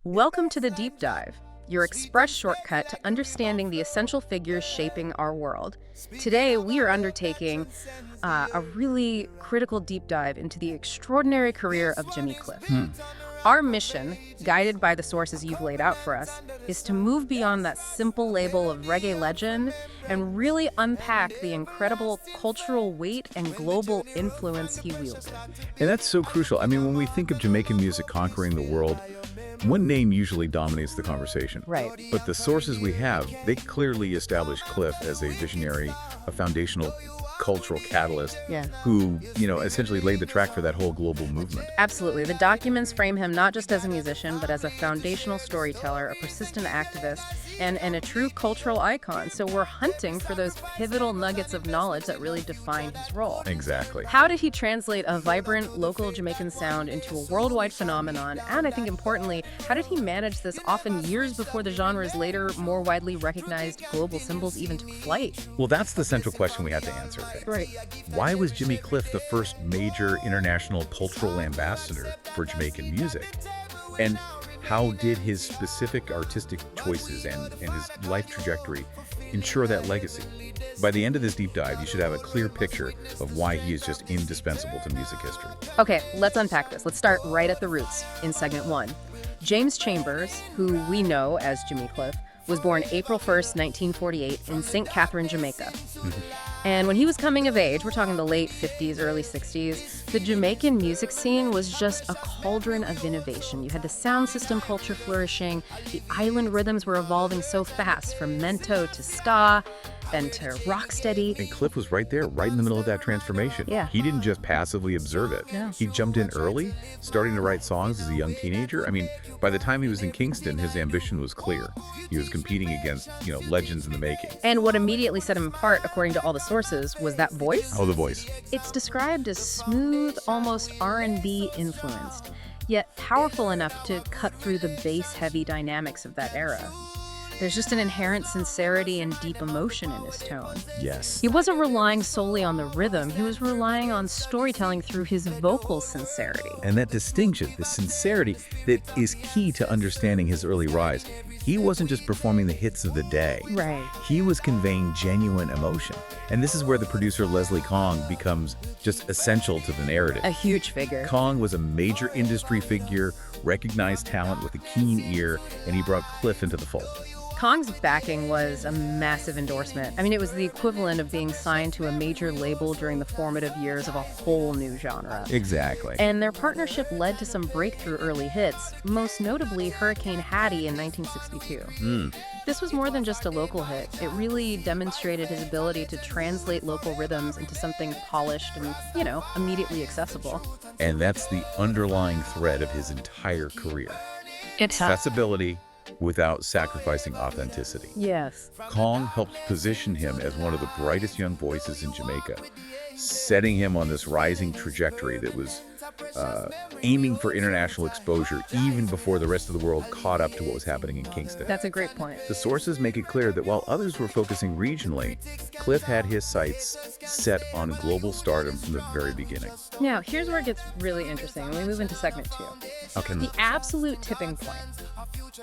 Welcome to the Deep Dive, your express shortcut to understanding the essential figures shaping our world. Today, we are undertaking a really critical deep dive into the extraordinary career of Jimmy Cliff. Our mission, guided by the sources you've laid out for us, is to move beyond that simple label of reggae legend and really unpack the incredible cultural weight and global influence he wielded. And that's so crucial. I mean, when we think of Jamaican music conquering the world, one name usually dominates the conversation. Right. But the sources we have, they clearly establish Cliff as a visionary, a foundational cultural catalyst who, essentially laid the track for that whole global movement. Absolutely. The documents frame him not just as a musician, but as a foundational storyteller, a persistent activist, and a true cultural icon. So we're hunting for those pivotal nuggets of knowledge that really define his role. Exactly. How did he translate a vibrant local Jamaican sound into a worldwide phenomenon? And I think importantly, how did he manage this often years before the genre's later, more widely recognized global symbols even took flight? Well, that's the central question we have to answer today. Right. Why was Jimmy Cliff the first major international cultural ambassador for Jamaican music? And how did his specific artistic choices and his life trajectory ensure that legacy? By the end of this deep dive, you should have a clear picture of why he is just indispensable to music history. Okay, let's unpack this. Let's start right at the roots in segment one. James Chambers, who we know as Jimmy Cliff, was born April 1st, 1948 in St. Catherine, Jamaica. And when he was coming of age, we're talking the late 50s, early 60s, the Jamaican music scene was just a cauldron of innovation. You had the sound system culture flourishing, the island rhythms were evolving so fast, from mento to ska, then to rocksteady. And Cliff was right there, right in the middle of that transformation. Yeah. He didn't just passively observe it. No. He jumped in early, starting to write songs as a young teenager. I mean, by the time he was in Kingston, his ambition was clear. He was competing against, legends in the making. And what immediately set him apart, according to all the sources, was that voice. Oh, the voice. It's described as smooth, almost R&B influenced, yet powerful enough to cut through the bass-heavy dynamics of that era. There's just an inherent sincerity and deep emotion in his tone. Yes. He wasn't relying solely on the rhythm, he was relying on storytelling through his vocal sincerity. And that distinction, the sincerity that is key to understanding his early rise. He wasn't just performing the hits of the day. Right. He was conveying genuine emotion. And this is where the producer Leslie Kong becomes just essential to the narrative. A huge figure. Kong was a major industry figure, recognized talent with a keen ear, and he brought Cliff into the fold. Kong's backing was a massive endorsement. I mean, it was the equivalent of being signed to a major label during the formative years of a whole new genre. Exactly. And their partnership led to some breakthrough early hits, most notably Hurricane Hattie in 1962. This was more than just a local hit. It really demonstrated his ability to translate local rhythms into something polished and, immediately accessible. And that's the underlying thread of his entire career. Accessibility without sacrificing authenticity. Yes. Kong helped position him as one of the brightest young voices in Jamaica, setting him on this rising trajectory that was aiming for international exposure even before the rest of the world caught up to what was happening in Kingston. That's a great point. The sources make it clear that while others were focusing regionally, Cliff had his sights set on global stardom from the very beginning. Now, here's where it gets really interesting. When we move into segment two. Okay. The absolute tipping point.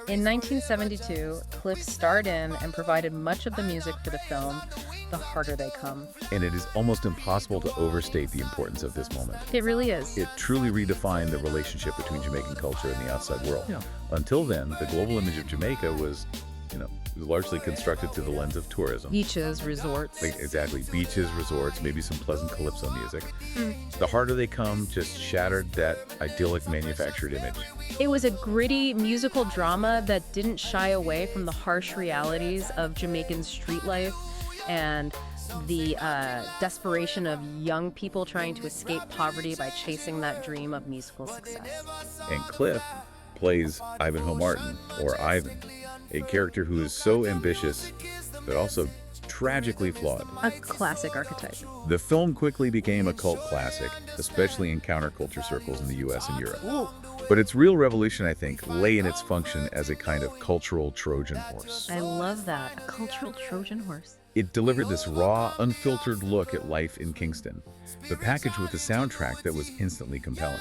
In 1972, Cliff starred in and provided much of the music for the film The Harder They Come. And it is almost impossible to overstate the importance of this moment. It really is. It truly redefined the relationship between Jamaican culture and the outside world. Yeah. Until then, the global image of Jamaica was, largely constructed through the lens of tourism. Beaches, resorts. Exactly. Beaches, resorts, maybe some pleasant calypso music. The Harder They Come just shattered that idyllic manufactured image. It was a gritty musical drama that didn't shy away from the harsh realities of Jamaican street life and the desperation of young people trying to escape poverty by chasing that dream of musical success. And Cliff plays Ivanhoe Martin, or Ivan, a character who is so ambitious but also tragically flawed. A classic archetype. The film quickly became a cult classic, especially in counterculture circles in the US and Europe. Ooh. But its real revolution, I think, lay in its function as a kind of cultural Trojan horse. I love that. A cultural Trojan horse. It delivered this raw, unfiltered look at life in Kingston, but packaged with a soundtrack that was instantly compelling.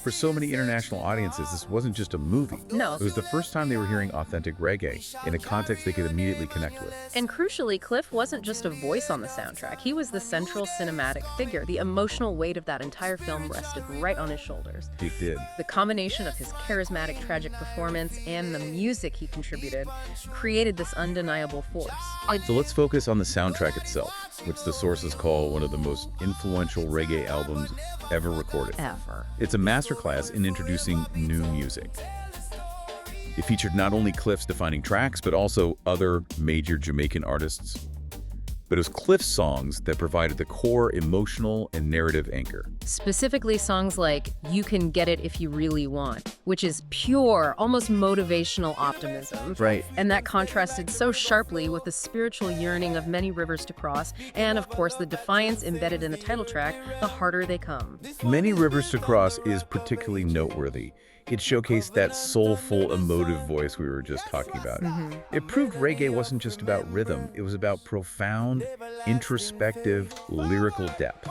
For so many international audiences, this wasn't just a movie. No. It was the first time they were hearing authentic reggae in a context they could immediately connect with. And crucially, Cliff wasn't just a voice on the soundtrack. He was the central cinematic figure. The emotional weight of that entire film rested right on his shoulders. It did. The combination of his charismatic, tragic performance and the music he contributed created this undeniable force. So let's focus on the soundtrack itself, which the sources call one of the most influential reggae albums ever recorded. Ever. It's a masterclass in introducing new music. It featured not only Cliff's defining tracks, but also other major Jamaican artists. But it was Cliff's songs that provided the core emotional and narrative anchor. Specifically songs like You Can Get It If You Really Want, which is pure, almost motivational optimism. Right. And that contrasted so sharply with the spiritual yearning of Many Rivers to Cross, and of course the defiance embedded in the title track, The Harder They Come. Many Rivers to Cross is particularly noteworthy. It showcased that soulful, emotive voice we were just talking about. It proved reggae wasn't just about rhythm, it was about profound, introspective, lyrical depth.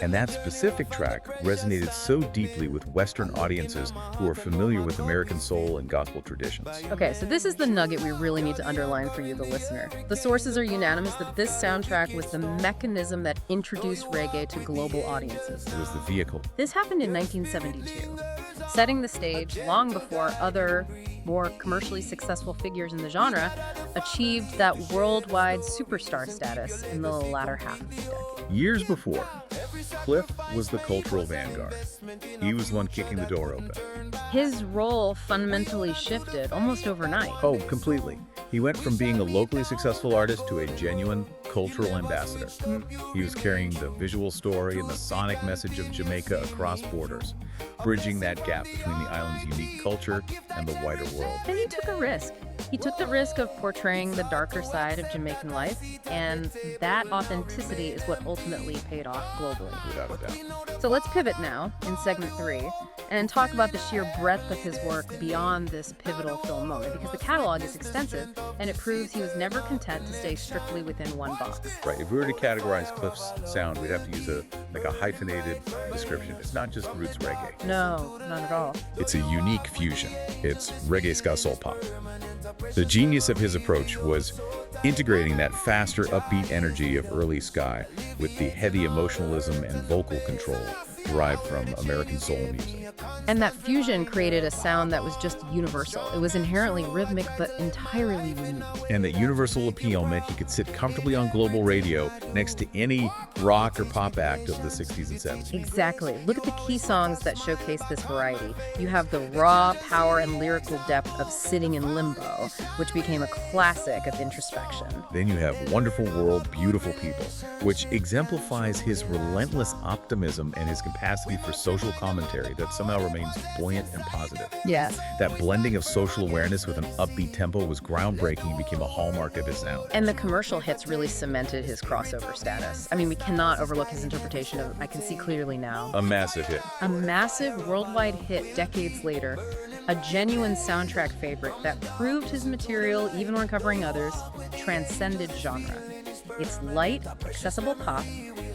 And that specific track resonated so deeply with Western audiences who are familiar with American soul and gospel traditions. Okay, so this is the nugget we really need to underline for you, the listener. The sources are unanimous that this soundtrack was the mechanism that introduced reggae to global audiences. It was the vehicle. This happened in 1972, setting the stage long before other, more commercially successful figures in the genre achieved that worldwide superstar status in the latter half of the decade. Years before, Cliff was the cultural vanguard. He was the one kicking the door open. His role fundamentally shifted almost overnight. Oh, completely. He went from being a locally successful artist to a genuine cultural ambassador. He was carrying the visual story and the sonic message of Jamaica across borders, bridging that gap between the island's unique culture and the wider world. And he took a risk. He took the risk of portraying the darker side of Jamaican life, and that authenticity is what ultimately paid off globally. Without a doubt. So let's pivot now in segment 3 and talk about the sheer breadth of his work beyond this pivotal film moment, because the catalog is extensive and it proves he was never content to stay strictly within one box. Right. If we were to categorize Cliff's sound, we'd have to use a hyphenated description. It's not just roots reggae. No, not at all. It's a unique fusion. It's reggae ska soul pop. The genius of his approach was integrating that faster, upbeat energy of early ska with the heavy emotionalism and vocal control derived from American soul music. And that fusion created a sound that was just universal. It was inherently rhythmic, but entirely unique. And that universal appeal meant he could sit comfortably on global radio next to any rock or pop act of the 60s and 70s. Exactly. Look at the key songs that showcase this variety. You have the raw power and lyrical depth of Sitting in Limbo, which became a classic of introspection. Then you have Wonderful World, Beautiful People, which exemplifies his relentless optimism and his capacity for social commentary that somehow remains buoyant and positive. Yes. That blending of social awareness with an upbeat tempo was groundbreaking and became a hallmark of his sound. And the commercial hits really cemented his crossover status. I mean, we cannot overlook his interpretation of I Can See Clearly Now. A massive hit. A massive worldwide hit decades later. A genuine soundtrack favorite that proved his material, even when covering others, transcended genre. It's light, accessible pop,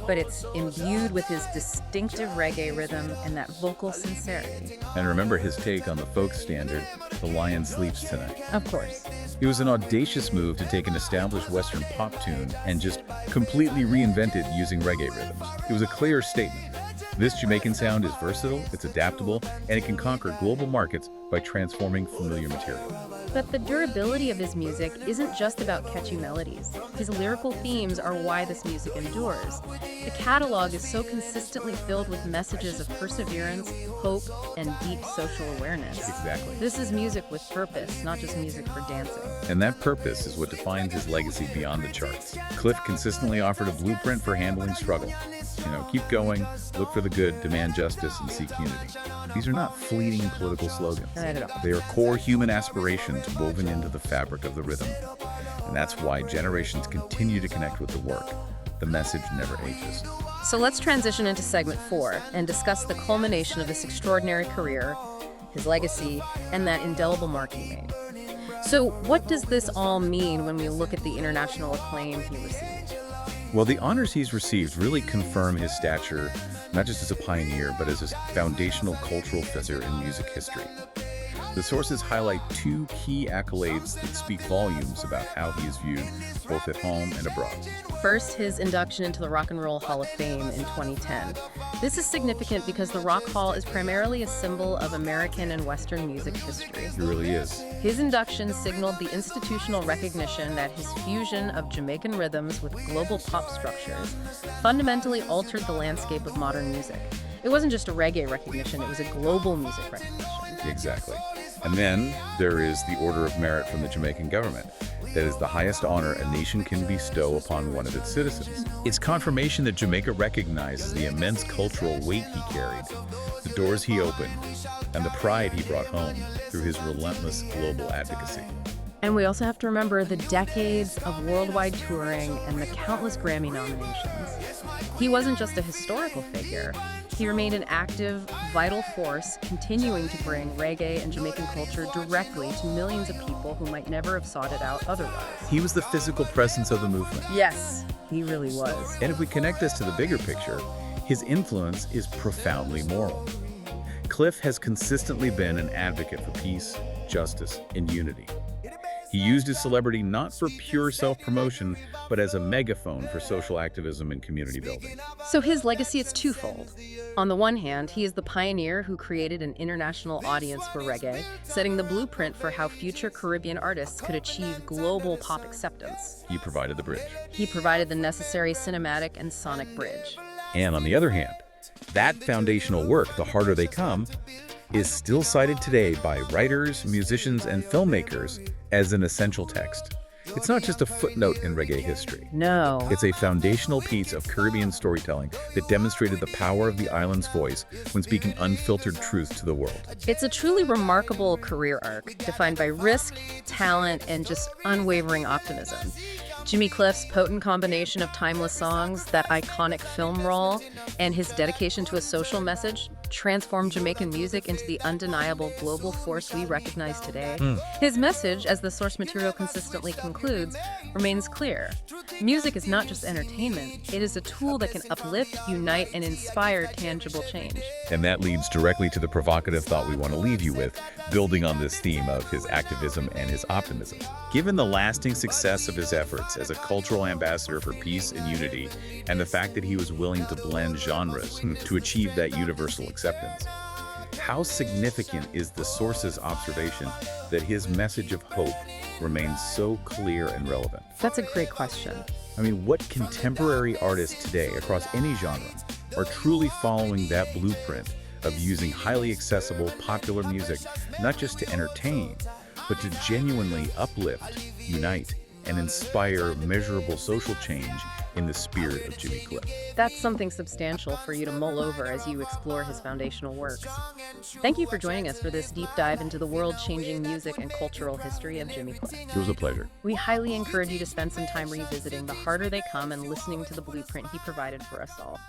but it's imbued with his distinctive reggae rhythm and that vocal sincerity. And remember his take on the folk standard, The Lion Sleeps Tonight. Of course. It was an audacious move to take an established Western pop tune and just completely reinvent it using reggae rhythms. It was a clear statement. This Jamaican sound is versatile, it's adaptable, and it can conquer global markets by transforming familiar material. But the durability of his music isn't just about catchy melodies. His lyrical themes are why this music endures. The catalog is so consistently filled with messages of perseverance, hope, and deep social awareness. Exactly. This is music with purpose, not just music for dancing. And that purpose is what defines his legacy beyond the charts. Cliff consistently offered a blueprint for handling struggle. Keep going, look for the good, demand justice, and seek unity. These are not fleeting political slogans. Not at all. They are core human aspirations woven into the fabric of the rhythm. And that's why generations continue to connect with the work. The message never ages. So let's transition into segment 4 and discuss the culmination of this extraordinary career, his legacy, and that indelible mark he made. So what does this all mean when we look at the international acclaim he received? Well, the honors he's received really confirm his stature, not just as a pioneer, but as a foundational cultural figure in music history. The sources highlight two key accolades that speak volumes about how he is viewed both at home and abroad. First, his induction into the Rock and Roll Hall of Fame in 2010. This is significant because the Rock Hall is primarily a symbol of American and Western music history. It really is. His induction signaled the institutional recognition that his fusion of Jamaican rhythms with global pop structures fundamentally altered the landscape of modern music. It wasn't just a reggae recognition, it was a global music recognition. Exactly. And then there is the Order of Merit from the Jamaican government. That is the highest honor a nation can bestow upon one of its citizens. It's confirmation that Jamaica recognizes the immense cultural weight he carried, the doors he opened, and the pride he brought home through his relentless global advocacy. And we also have to remember the decades of worldwide touring and the countless Grammy nominations. He wasn't just a historical figure. He remained an active, vital force, continuing to bring reggae and Jamaican culture directly to millions of people who might never have sought it out otherwise. He was the physical presence of the movement. Yes, he really was. And if we connect this to the bigger picture, his influence is profoundly moral. Cliff has consistently been an advocate for peace, justice, and unity. He used his celebrity not for pure self-promotion, but as a megaphone for social activism and community building. So his legacy is twofold. On the one hand, he is the pioneer who created an international audience for reggae, setting the blueprint for how future Caribbean artists could achieve global pop acceptance. He provided the bridge. He provided the necessary cinematic and sonic bridge. And on the other hand, that foundational work, The Harder They Come, is still cited today by writers, musicians, and filmmakers as an essential text. It's not just a footnote in reggae history. No. It's a foundational piece of Caribbean storytelling that demonstrated the power of the island's voice when speaking unfiltered truth to the world. It's a truly remarkable career arc, defined by risk, talent, and just unwavering optimism. Jimmy Cliff's potent combination of timeless songs, that iconic film role, and his dedication to a social message transformed Jamaican music into the undeniable global force we recognize today. His message, as the source material consistently concludes, remains clear. Music is not just entertainment, it is a tool that can uplift, unite, and inspire tangible change. And that leads directly to the provocative thought we want to leave you with, building on this theme of his activism and his optimism. Given the lasting success of his efforts as a cultural ambassador for peace and unity, and the fact that he was willing to blend genres to achieve that universal acceptance, how significant is the source's observation that his message of hope remains so clear and relevant? That's a great question. I mean, what contemporary artists today across any genre are truly following that blueprint of using highly accessible, popular music not just to entertain, but to genuinely uplift, unite, and inspire measurable social change in the spirit of Jimmy Cliff? That's something substantial for you to mull over as you explore his foundational works. Thank you for joining us for this deep dive into the world-changing music and cultural history of Jimmy Cliff. It was a pleasure. We highly encourage you to spend some time revisiting The Harder They Come and listening to the blueprint he provided for us all.